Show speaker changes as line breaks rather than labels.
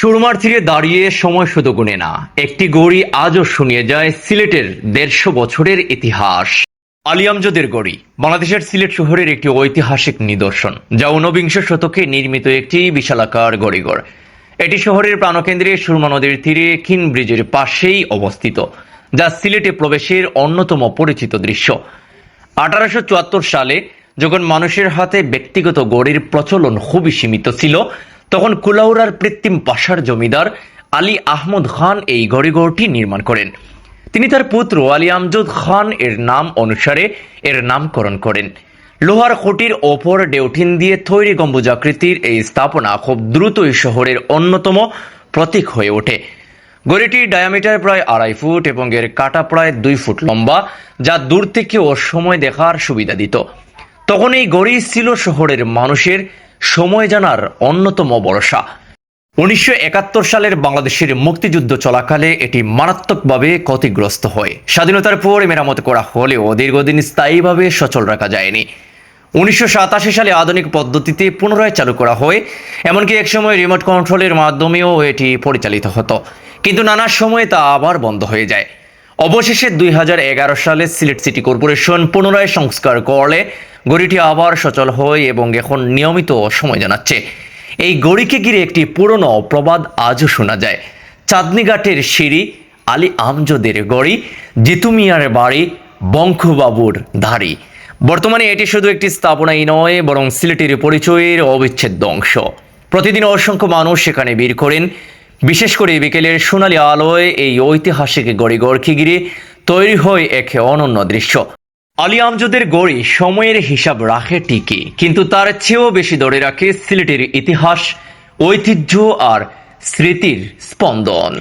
সুরমার তীরে দাঁড়িয়ে সময় শুধু গুনে না, একটি গড়ি আজও শুনিয়ে যায় সিলেটের ১৫০ বছরের ইতিহাস। আলী আমজদের গড়ি বাংলাদেশের সিলেট শহরের একটি ঐতিহাসিক নিদর্শন, যা ঊনবিংশ শতকে নির্মিত একটি বিশালাকার গড়িঘর। এটি শহরের প্রাণকেন্দ্রে সুরমা নদীর তীরে কিন ব্রিজের পাশেই অবস্থিত, যা সিলেটে প্রবেশের অন্যতম পরিচিত দৃশ্য। ১৮৭৪ সালে যখন মানুষের হাতে ব্যক্তিগত গড়ির প্রচলন খুবই সীমিত ছিল, তখন কুলাউড়ার কৃত্রিম পাশার জমিদার আলী আহমদ খান এই গড়িঘরটি নির্মাণ করেন। তিনি তার পুত্র আলী আমজদ খান এর নাম অনুসারে এর নামকরণ করেন। লোহার খুঁটির ওপর ডেউটিন দিয়ে তৈরি গম্বুজাকৃতির এই স্থাপনা খুব দ্রুতই শহরের অন্যতম প্রতীক হয়ে ওঠে। গড়িটির ডায়ামিটার প্রায় ২.৫ ফুট এবং এর কাটা প্রায় ২ ফুট লম্বা, যা দূর থেকেও সময় দেখার সুবিধা দিত। তখন এই গড়ি ছিল শহরের মানুষের সময় জানার অন্যতম ভরসা। ১৯৭১ সালের বাংলাদেশের মুক্তিযুদ্ধ চলাকালে এটি মারাত্মকভাবে ক্ষতিগ্রস্ত হয়। স্বাধীনতার পর মেরামত করা হলেও দীর্ঘদিন স্থায়ীভাবে সচল রাখা যায়নি। ১৯৮৭ সালে আধুনিক পদ্ধতিতে পুনরায় চালু করা হয়, এমনকি একসময় রিমোট কন্ট্রোলের মাধ্যমেও এটি পরিচালিত হতো, কিন্তু নানা সময়ে তা আবার বন্ধ হয়ে যায়। অবশেষে ২০১১ সালে সিলেট সিটি কর্পোরেশন পুনরায় সংস্কার করলে গড়িটি আবার সচল হয় এবং এখন নিয়মিত সময় জানাচ্ছে। এই গড়িকে ঘিরে একটি পুরনো প্রবাদ আজও শোনা যায়। চাঁদনীঘাটের সিঁড়ি আলী আমজদের গড়ি, জিতু মিয়ার বাড়ি বঙ্কুবাবুর ধাড়ি। বর্তমানে এটি শুধু একটি স্থাপনাই নয়, বরং সিলেটের পরিচয়ের অবিচ্ছেদ্য অংশ। প্রতিদিন অসংখ্য মানুষ সেখানে ভিড় করেন, বিশেষ করে বিকেলের সোনালি আলোয় এই ঐতিহাসিক গড়িঘরকে ঘিরে তৈরি হয় এক অনন্য দৃশ্য। আলী আমজদের গড়ি সময়ের হিসাব রাখে ঠিকই, কিন্তু তার চেয়েও বেশি ধরে রাখে সিলেটের ইতিহাস, ঐতিহ্য আর স্মৃতির স্পন্দন।